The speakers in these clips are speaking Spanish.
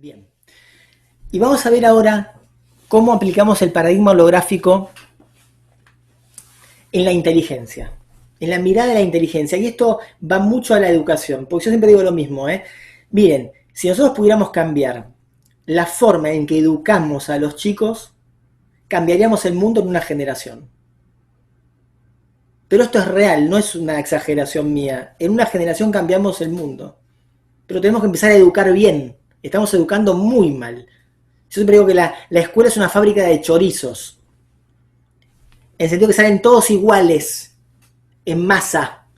Bien. Y vamos a ver ahora cómo aplicamos el paradigma holográfico en la inteligencia, en la mirada de la inteligencia. Y esto va mucho a la educación, porque yo siempre digo lo mismo, ¿eh? Miren, si nosotros pudiéramos cambiar la forma en que educamos a los chicos, cambiaríamos el mundo en una generación. Pero esto es real, no es una exageración mía. En una generación cambiamos el mundo. Pero tenemos que empezar a educar bien. Estamos educando muy mal. Yo siempre digo que la escuela es una fábrica de chorizos. En el sentido que salen todos iguales, en masa.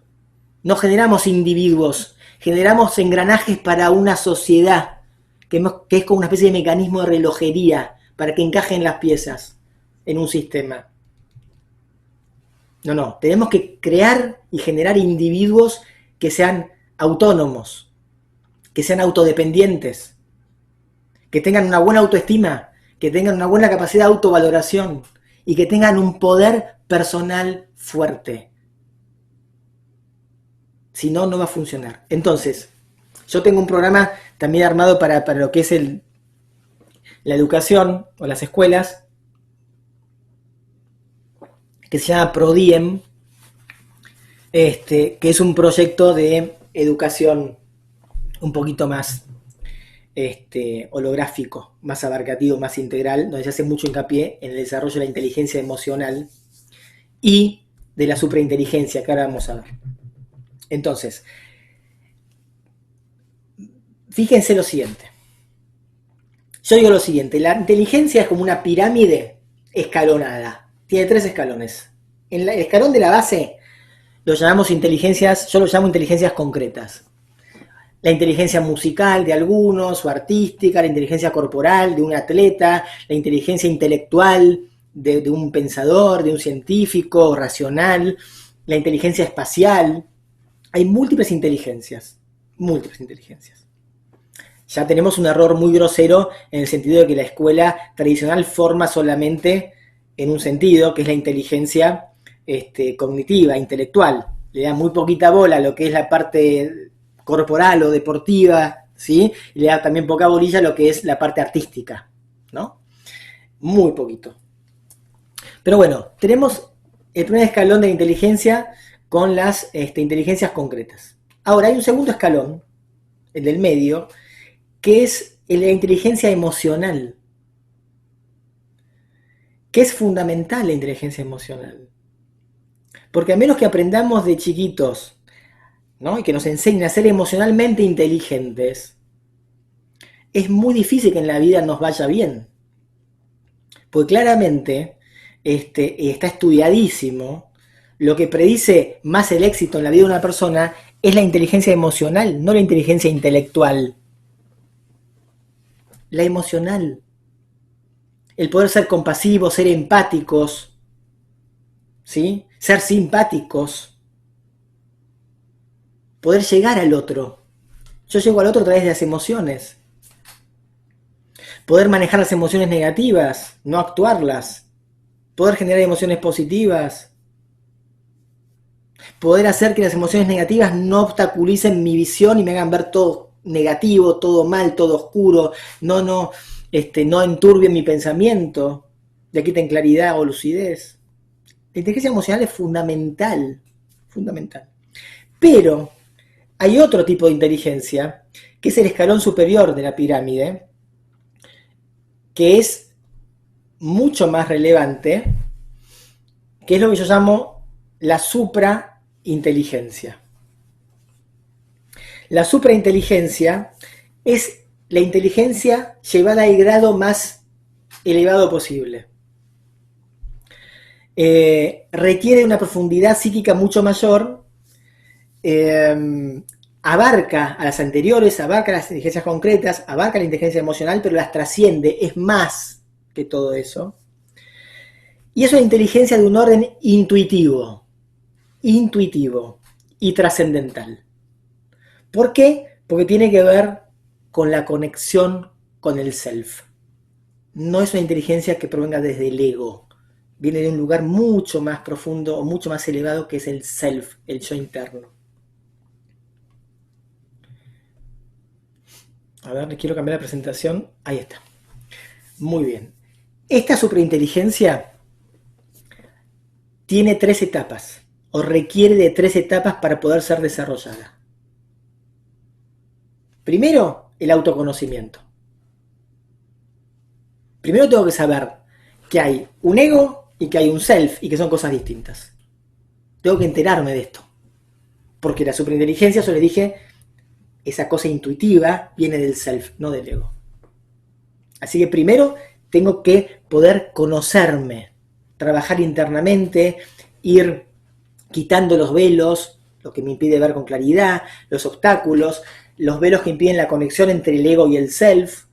No generamos individuos, generamos engranajes para una sociedad, que es como una especie de mecanismo de relojería, para que encajen las piezas en un sistema. No, tenemos que crear y generar individuos que sean autónomos, que sean autodependientes, que tengan una buena autoestima, que tengan una buena capacidad de autovaloración y que tengan un poder personal fuerte. Si no, no va a funcionar. Entonces, yo tengo un programa también armado para lo que es la educación o las escuelas, que se llama PRODIEM, que es un proyecto de educación un poquito más holográfico, más abarcativo, más integral, donde se hace mucho hincapié en el desarrollo de la inteligencia emocional y de la suprainteligencia, que ahora vamos a ver. Entonces, fíjense lo siguiente. Yo digo lo siguiente, la inteligencia es como una pirámide escalonada. Tiene 3 escalones. En el escalón de la base lo llamamos inteligencias, yo lo llamo inteligencias concretas. La inteligencia musical de algunos, o artística, la inteligencia corporal de un atleta, la inteligencia intelectual de un pensador, de un científico, racional, la inteligencia espacial. Hay múltiples inteligencias, múltiples inteligencias. Ya tenemos un error muy grosero en el sentido de que la escuela tradicional forma solamente en un sentido, que es la inteligencia cognitiva, intelectual. Le da muy poquita bola a lo que es la parte corporal o deportiva, ¿sí? Y le da también poca bolilla a lo que es la parte artística, ¿no? Muy poquito. Pero bueno, tenemos el primer escalón de la inteligencia con las inteligencias concretas. Ahora hay un segundo escalón, el del medio, que es la inteligencia emocional, que es fundamental la inteligencia emocional. Porque a menos que aprendamos de chiquitos, ¿no? Y que nos enseñen a ser emocionalmente inteligentes, es muy difícil que en la vida nos vaya bien. Porque claramente está estudiadísimo, lo que predice más el éxito en la vida de una persona es la inteligencia emocional, no la inteligencia intelectual. La emocional. El poder ser compasivos, ser empáticos, ¿sí? Ser simpáticos, poder llegar al otro. Yo llego al otro a través de las emociones. Poder manejar las emociones negativas, no actuarlas. Poder generar emociones positivas. Poder hacer que las emociones negativas no obstaculicen mi visión y me hagan ver todo negativo, todo mal, todo oscuro. No enturbien mi pensamiento. Le quiten claridad o lucidez. La inteligencia emocional es fundamental. Fundamental. Pero hay otro tipo de inteligencia, que es el escalón superior de la pirámide, que es mucho más relevante, que es lo que yo llamo la suprainteligencia. La suprainteligencia es la inteligencia llevada al grado más elevado posible. Requiere una profundidad psíquica mucho mayor, abarca a las anteriores, abarca las inteligencias concretas, abarca la inteligencia emocional, pero las trasciende, es más que todo eso. Y es una inteligencia de un orden intuitivo y trascendental. ¿Por qué? Porque tiene que ver con la conexión con el self. No es una inteligencia que provenga desde el ego. Viene de un lugar mucho más profundo o mucho más elevado, que es el self, el yo interno. A ver, quiero cambiar la presentación. Ahí está. Muy bien. Esta superinteligencia tiene 3 etapas, o requiere de 3 etapas para poder ser desarrollada. Primero, el autoconocimiento. Primero tengo que saber que hay un ego y que hay un self y que son cosas distintas. Tengo que enterarme de esto. Porque la superinteligencia, yo les dije, esa cosa intuitiva viene del self, no del ego. Así que primero tengo que poder conocerme, trabajar internamente, ir quitando los velos, lo que me impide ver con claridad, los obstáculos, los velos que impiden la conexión entre el ego y el self,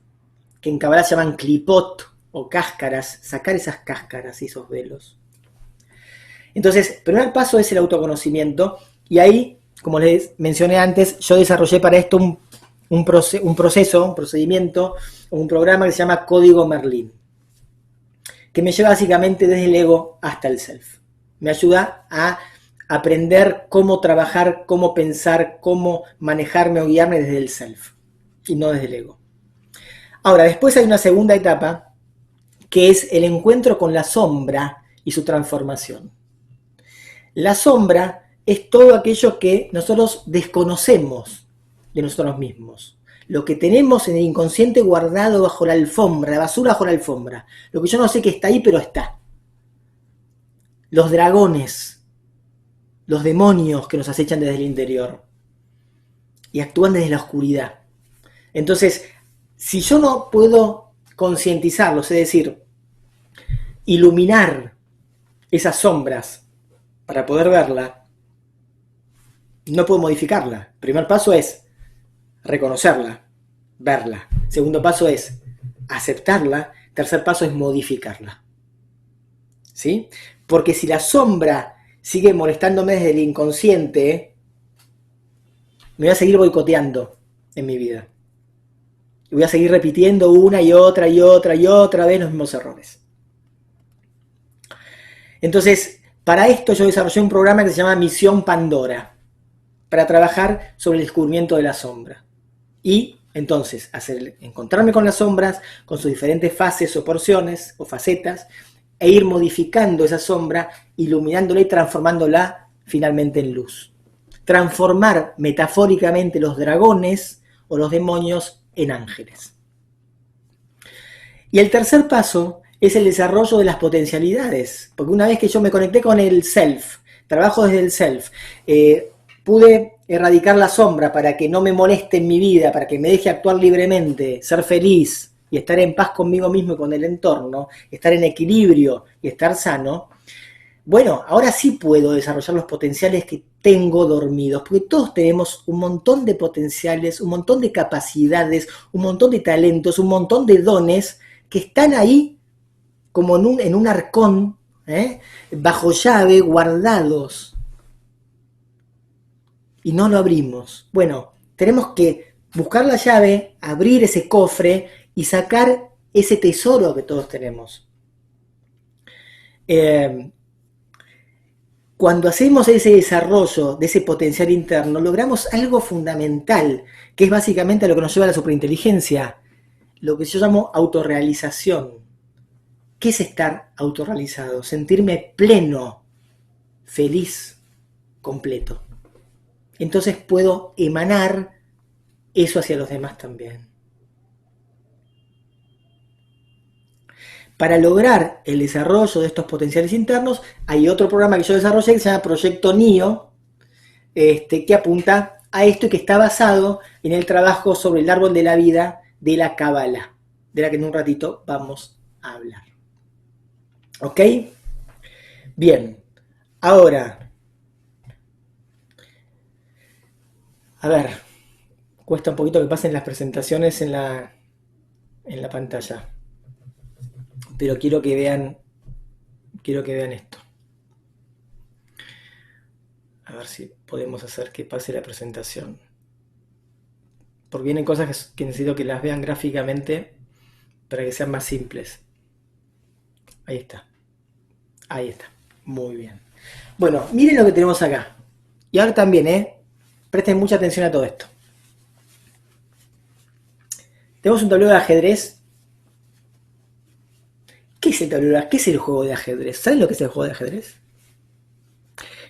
que en Kabbalah se llaman klipot o cáscaras, sacar esas cáscaras y esos velos. Entonces, el primer paso es el autoconocimiento, y ahí, como les mencioné antes, yo desarrollé para esto un procedimiento, un programa que se llama Código Merlín, que me lleva básicamente desde el ego hasta el self. Me ayuda a aprender cómo trabajar, cómo pensar, cómo manejarme o guiarme desde el self y no desde el ego. Ahora, después hay una segunda etapa que es el encuentro con la sombra y su transformación. La sombra es todo aquello que nosotros desconocemos de nosotros mismos. Lo que tenemos en el inconsciente guardado bajo la alfombra, la basura bajo la alfombra. Lo que yo no sé que está ahí, pero está. Los dragones, los demonios que nos acechan desde el interior y actúan desde la oscuridad. Entonces, si yo no puedo concientizarlos, es decir, iluminar esas sombras para poder verla, no puedo modificarla. El primer paso es reconocerla, verla. Segundo paso es aceptarla. Tercer paso es modificarla. ¿Sí? Porque si la sombra sigue molestándome desde el inconsciente, me voy a seguir boicoteando en mi vida. Y voy a seguir repitiendo una y otra vez los mismos errores. Entonces, para esto yo desarrollé un programa que se llama Misión Pandora, para trabajar sobre el descubrimiento de la sombra. Y entonces, encontrarme con las sombras, con sus diferentes fases o porciones o facetas, e ir modificando esa sombra, iluminándola y transformándola finalmente en luz. Transformar metafóricamente los dragones o los demonios en ángeles. Y el tercer paso es el desarrollo de las potencialidades, porque una vez que yo me conecté con el self, trabajo desde el self, pude erradicar la sombra para que no me moleste en mi vida, para que me deje actuar libremente, ser feliz y estar en paz conmigo mismo y con el entorno, estar en equilibrio y estar sano. Bueno, ahora sí puedo desarrollar los potenciales que tengo dormidos, porque todos tenemos un montón de potenciales, un montón de capacidades, un montón de talentos, un montón de dones que están ahí como en un arcón, bajo llave, guardados. Y no lo abrimos. Bueno, tenemos que buscar la llave, abrir ese cofre y sacar ese tesoro que todos tenemos. Cuando hacemos ese desarrollo de ese potencial interno, logramos algo fundamental, que es básicamente a lo que nos lleva a la superinteligencia, lo que yo llamo autorrealización. ¿Qué es estar autorrealizado? Sentirme pleno, feliz, completo. Entonces puedo emanar eso hacia los demás también. Para lograr el desarrollo de estos potenciales internos, hay otro programa que yo desarrollé que se llama Proyecto NIO, que apunta a esto y que está basado en el trabajo sobre el árbol de la vida de la Kabbalah, de la que en un ratito vamos a hablar. ¿Ok? Bien. Ahora, a ver, cuesta un poquito que pasen las presentaciones en la pantalla. Pero quiero que vean esto. A ver si podemos hacer que pase la presentación. Porque vienen cosas que necesito que las vean gráficamente para que sean más simples. Ahí está. Ahí está. Muy bien. Bueno, miren lo que tenemos acá. Y ahora también, presten mucha atención a todo esto. Tenemos un tablero de ajedrez. ¿Qué es el tablero? ¿Qué es el juego de ajedrez? ¿Saben lo que es el juego de ajedrez?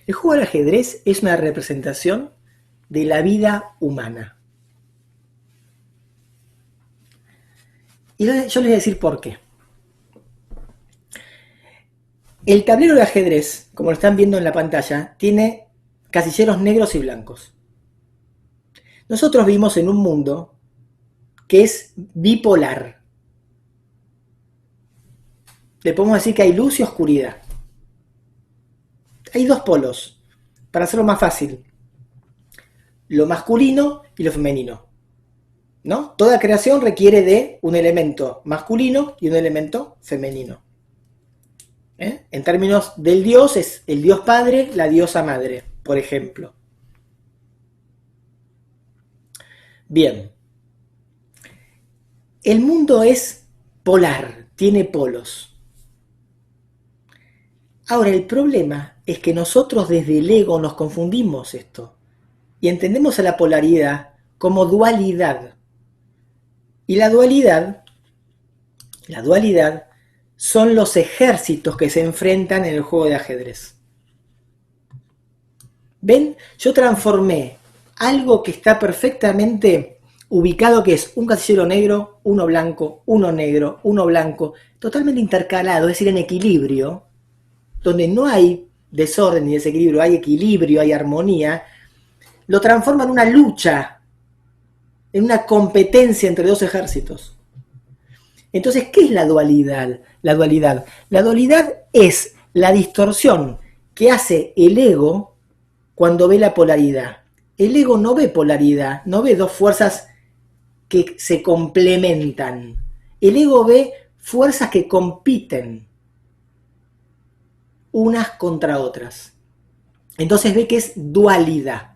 El juego de ajedrez es una representación de la vida humana. Y yo les voy a decir por qué. El tablero de ajedrez, como lo están viendo en la pantalla, tiene casilleros negros y blancos. Nosotros vivimos en un mundo que es bipolar. Le podemos decir que hay luz y oscuridad. Hay dos polos, para hacerlo más fácil. Lo masculino y lo femenino, ¿no? Toda creación requiere de un elemento masculino y un elemento femenino. En términos del Dios, es el Dios Padre, la diosa Madre, por ejemplo. Bien. El mundo es polar, tiene polos. Ahora, el problema es que nosotros desde el ego nos confundimos esto y entendemos a la polaridad como dualidad. Y la dualidad son los ejércitos que se enfrentan en el juego de ajedrez. ¿Ven? Yo transformé algo que está perfectamente ubicado, que es un casillero negro, uno blanco, uno negro, uno blanco, totalmente intercalado, es decir, en equilibrio, donde no hay desorden ni desequilibrio, hay equilibrio, hay armonía, lo transforma en una lucha, en una competencia entre dos ejércitos. Entonces, ¿qué es la dualidad? La dualidad es la distorsión que hace el ego cuando ve la polaridad. El ego no ve polaridad, no ve dos fuerzas que se complementan. El ego ve fuerzas que compiten unas contra otras. Entonces ve que es dualidad.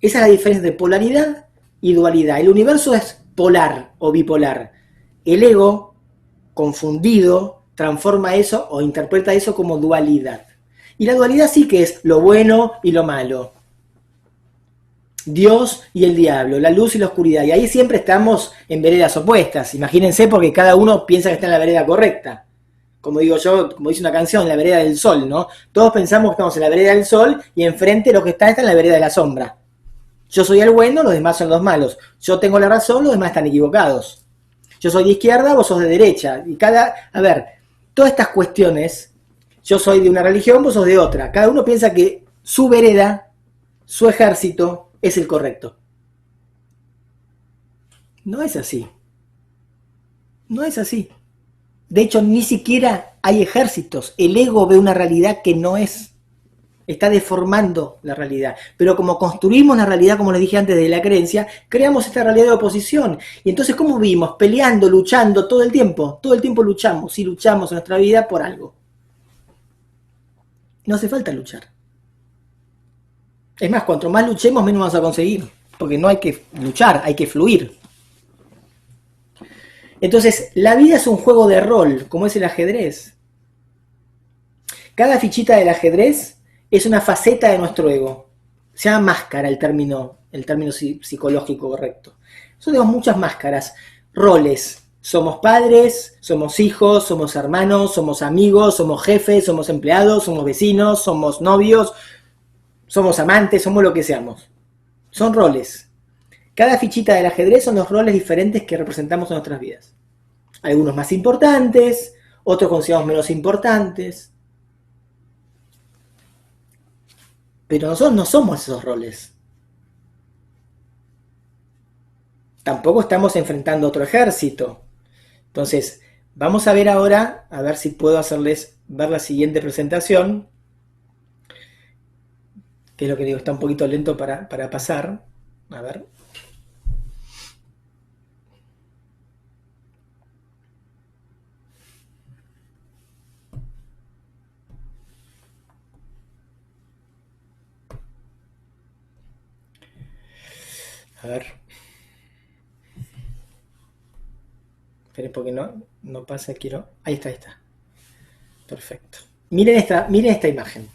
Esa es la diferencia de polaridad y dualidad. El universo es polar o bipolar. El ego, confundido, transforma eso o interpreta eso como dualidad. Y la dualidad sí que es lo bueno y lo malo. Dios y el diablo, la luz y la oscuridad. Y ahí siempre estamos en veredas opuestas. Imagínense, porque cada uno piensa que está en la vereda correcta. Como digo yo, como dice una canción, la vereda del sol, ¿no? Todos pensamos que estamos en la vereda del sol y enfrente los que están en la vereda de la sombra. Yo soy el bueno, los demás son los malos. Yo tengo la razón, los demás están equivocados. Yo soy de izquierda, vos sos de derecha. Y todas estas cuestiones, yo soy de una religión, vos sos de otra. Cada uno piensa que su vereda, su ejército, es el correcto. No es así. No es así. De hecho, ni siquiera hay ejércitos. El ego ve una realidad que no es. Está deformando la realidad. Pero como construimos la realidad, como les dije antes, de la creencia, creamos esta realidad de oposición. Y entonces, ¿cómo vivimos? Peleando, luchando todo el tiempo. Todo el tiempo luchamos. Y luchamos en nuestra vida por algo. No hace falta luchar. Es más, cuanto más luchemos, menos vamos a conseguir. Porque no hay que luchar, hay que fluir. Entonces, la vida es un juego de rol, como es el ajedrez. Cada fichita del ajedrez es una faceta de nuestro ego. Se llama máscara el término psicológico correcto. Nosotros tenemos muchas máscaras, roles. Somos padres, somos hijos, somos hermanos, somos amigos, somos jefes, somos empleados, somos vecinos, somos novios, somos amantes, somos lo que seamos. Son roles. Cada fichita del ajedrez son los roles diferentes que representamos en nuestras vidas. Algunos más importantes, otros consideramos menos importantes. Pero nosotros no somos esos roles. Tampoco estamos enfrentando otro ejército. Entonces, vamos a ver ahora, a ver si puedo hacerles ver la siguiente presentación. Que es lo que digo, está un poquito lento para pasar. A ver. A ver. Esperen porque no pasa, quiero. Ahí está. Perfecto. Miren esta imagen.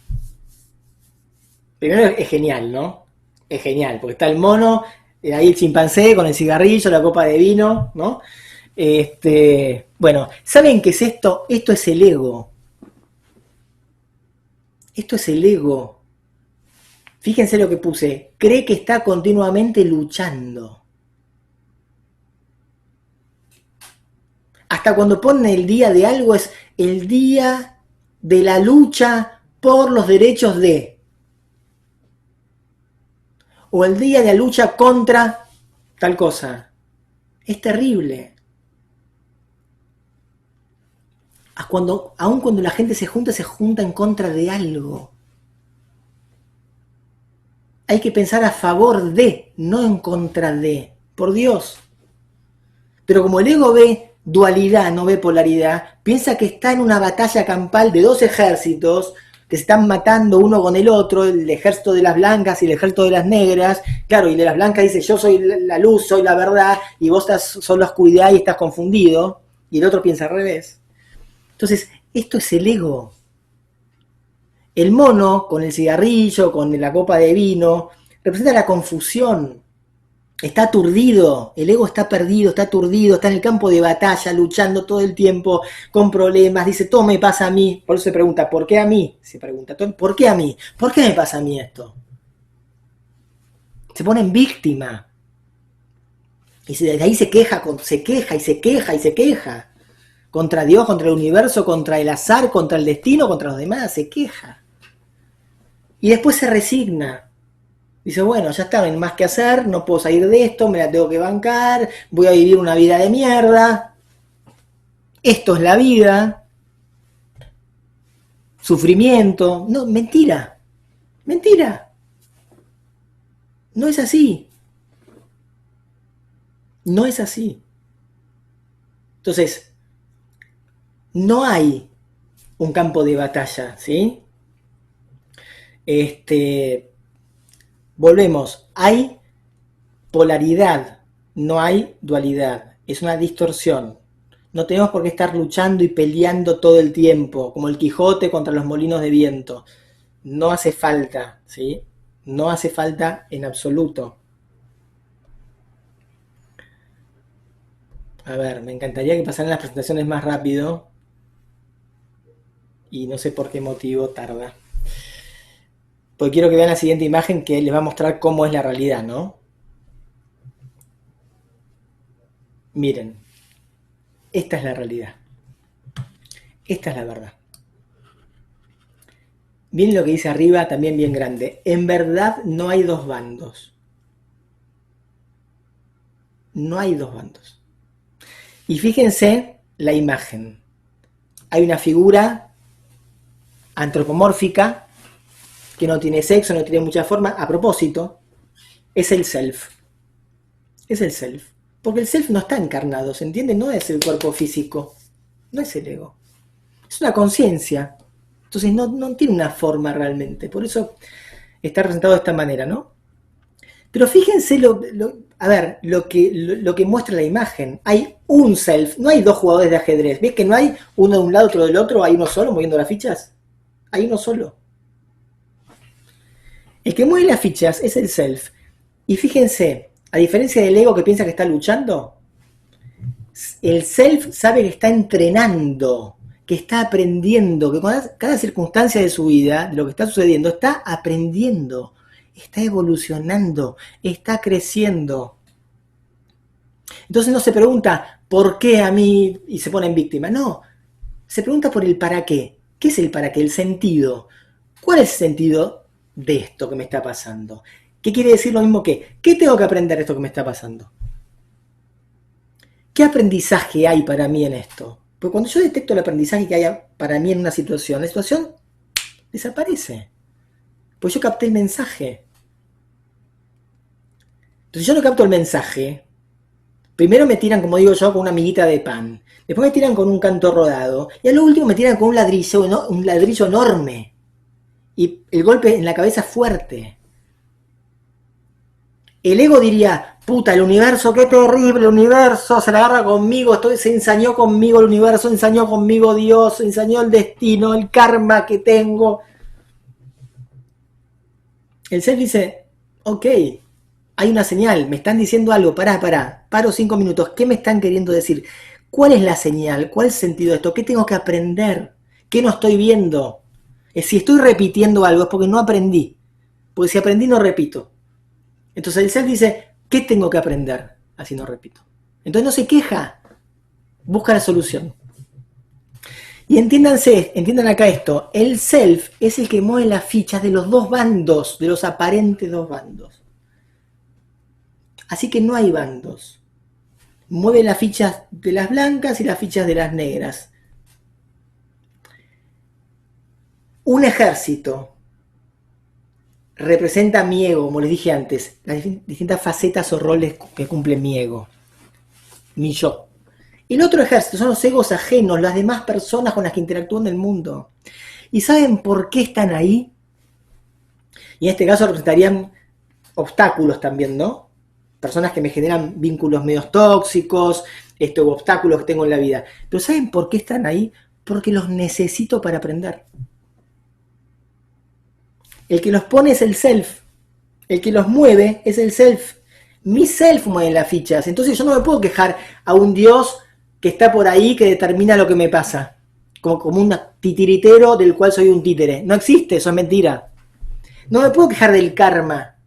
Primero es genial, ¿no? Es genial, porque está el mono Ahí el chimpancé con el cigarrillo, la copa de vino, ¿no? Bueno, ¿saben qué es esto? Esto es el ego. Esto es el ego. Fíjense lo que puse. Cree que está continuamente luchando. Hasta cuando ponen el día de algo es el día de la lucha por los derechos de. O el día de la lucha contra tal cosa. Es terrible. Aun cuando la gente se junta en contra de algo. Hay que pensar a favor de, no en contra de. Por Dios. Pero como el ego ve dualidad, no ve polaridad, piensa que está en una batalla campal de dos ejércitos que se están matando uno con el otro, el ejército de las blancas y el ejército de las negras. Claro, y de las blancas dice, yo soy la luz, soy la verdad, y vos sos la oscuridad y estás confundido. Y el otro piensa al revés. Entonces, esto es el ego. El mono, con el cigarrillo, con la copa de vino, representa la confusión. Está aturdido, el ego está perdido, está aturdido, está en el campo de batalla, luchando todo el tiempo, con problemas, dice, todo me pasa a mí. Por eso se pregunta, ¿por qué a mí? Se pregunta, ¿por qué a mí? ¿Por qué me pasa a mí esto? Se pone en víctima. Y de ahí se queja y se queja. Contra Dios, contra el universo, contra el azar, contra el destino, contra los demás, se queja. Y después se resigna. Dice, bueno, ya está, no hay más que hacer, no puedo salir de esto, me la tengo que bancar, voy a vivir una vida de mierda. Esto es la vida. Sufrimiento. No, mentira. Mentira. No es así. No es así. Entonces, no hay un campo de batalla, ¿sí? Volvemos, hay polaridad, no hay dualidad, es una distorsión. No tenemos por qué estar luchando y peleando todo el tiempo, como el Quijote contra los molinos de viento. No hace falta, ¿sí? No hace falta en absoluto. A ver, me encantaría que pasaran las presentaciones más rápido. Y no sé por qué motivo tarda. Porque quiero que vean la siguiente imagen que les va a mostrar cómo es la realidad, ¿no? Miren, esta es la realidad. Esta es la verdad. Miren lo que dice arriba, también bien grande. En verdad no hay dos bandos. No hay dos bandos. Y fíjense la imagen. Hay una figura antropomórfica que no tiene sexo, no tiene mucha forma. A propósito, es el self. Es el self. Porque el self no está encarnado, ¿se entiende? No es el cuerpo físico. No es el ego. Es una conciencia. Entonces no tiene una forma realmente. Por eso está representado de esta manera, ¿no? Pero fíjense lo que muestra la imagen. Hay un self, no hay dos jugadores de ajedrez. ¿Ves que no hay uno de un lado, otro del otro? ¿Hay uno solo moviendo las fichas? Hay uno solo. El que mueve las fichas es el self. Y fíjense, a diferencia del ego que piensa que está luchando, el self sabe que está entrenando, que está aprendiendo, que con cada circunstancia de su vida, de lo que está sucediendo, está aprendiendo, está evolucionando, está creciendo. Entonces no se pregunta, ¿por qué a mí? Y se pone en víctima. No, se pregunta por el para qué. ¿Qué es el para qué? El sentido. ¿Cuál es el sentido de esto que me está pasando? ¿Qué quiere decir lo mismo que? ¿Qué tengo que aprender de esto que me está pasando? ¿Qué aprendizaje hay para mí en esto? Porque cuando yo detecto el aprendizaje que hay para mí en una situación, la situación desaparece. Pues yo capté el mensaje. Entonces yo no capto el mensaje. Primero me tiran, como digo yo, con una miguita de pan. Después me tiran con un canto rodado. Y a lo último me tiran con un ladrillo enorme. Y el golpe en la cabeza es fuerte. El ego diría, puta, el universo, qué terrible, el universo se la agarra conmigo, se ensañó conmigo el universo, ensañó conmigo Dios, ensañó el destino, el karma que tengo. El ser dice, ok, Hay una señal, me están diciendo algo, paro 5 minutos, ¿qué me están queriendo decir? ¿Cuál es la señal? ¿Cuál es el sentido de esto? ¿Qué tengo que aprender? ¿Qué no estoy viendo? Si estoy repitiendo algo es porque no aprendí, porque si aprendí no repito. Entonces el self dice, ¿qué tengo que aprender? Así no repito. Entonces no se queja, busca la solución. Y entiendan acá esto, el self es el que mueve las fichas de los dos bandos, de los aparentes dos bandos. Así que no hay bandos. Mueve las fichas de las blancas y las fichas de las negras. Un ejército representa mi ego, como les dije antes, las distintas facetas o roles que cumple mi ego, mi yo. El otro ejército son los egos ajenos, las demás personas con las que interactúo en el mundo. ¿Y saben por qué están ahí? Y en este caso representarían obstáculos también, ¿no? Personas que me generan vínculos medios tóxicos, obstáculos que tengo en la vida. Pero ¿saben por qué están ahí? Porque los necesito para aprender. El que los pone es el self. El que los mueve es el self. Mi self mueve las fichas. Entonces yo no me puedo quejar a un Dios que está por ahí que determina lo que me pasa. Como un titiritero del cual soy un títere. No existe, eso es mentira. No me puedo quejar del karma.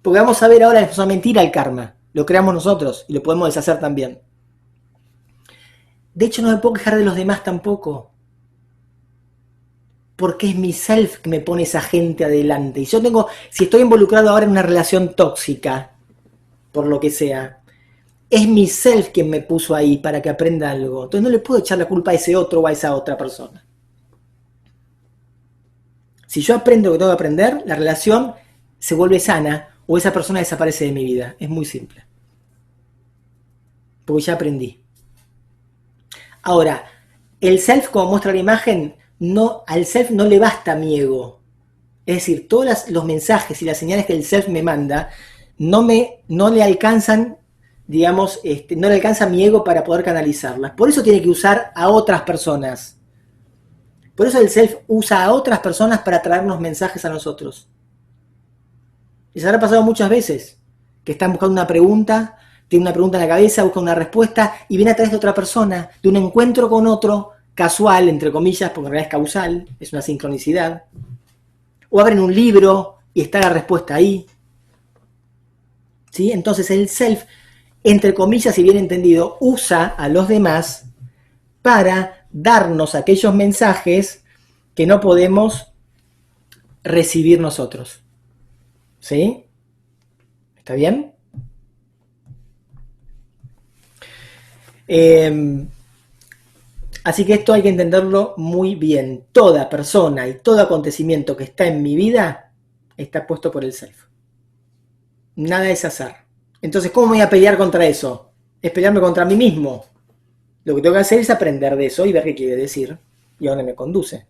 Porque vamos a ver ahora que es una mentira el karma. Lo creamos nosotros y lo podemos deshacer también. De hecho, no me puedo quejar de los demás tampoco. Porque es mi self que me pone esa gente adelante. Y si estoy involucrado ahora en una relación tóxica, por lo que sea, es mi self quien me puso ahí para que aprenda algo. Entonces no le puedo echar la culpa a ese otro o a esa otra persona. Si yo aprendo lo que tengo que aprender, la relación se vuelve sana o esa persona desaparece de mi vida. Es muy simple. Porque ya aprendí. Ahora, el self, como muestra la imagen, al self no le basta mi ego. Es decir, todos los mensajes y las señales que el self me manda no le alcanzan, digamos, no le alcanza mi ego para poder canalizarlas. Por eso tiene que usar a otras personas. Por eso el self usa a otras personas para traernos mensajes a nosotros. Les habrá pasado muchas veces que están buscando una pregunta, tienen una pregunta en la cabeza, buscan una respuesta y viene a través de otra persona, de un encuentro con otro, casual, entre comillas, porque en realidad es causal, es una sincronicidad. O abren un libro y está la respuesta ahí. ¿Sí? Entonces el self, entre comillas y bien entendido, usa a los demás para darnos aquellos mensajes que no podemos recibir nosotros. ¿Sí? ¿Está bien? Así que esto hay que entenderlo muy bien. Toda persona y todo acontecimiento que está en mi vida está puesto por el self. Nada es azar. Entonces, ¿cómo me voy a pelear contra eso? Es pelearme contra mí mismo. Lo que tengo que hacer es aprender de eso y ver qué quiere decir y a dónde me conduce.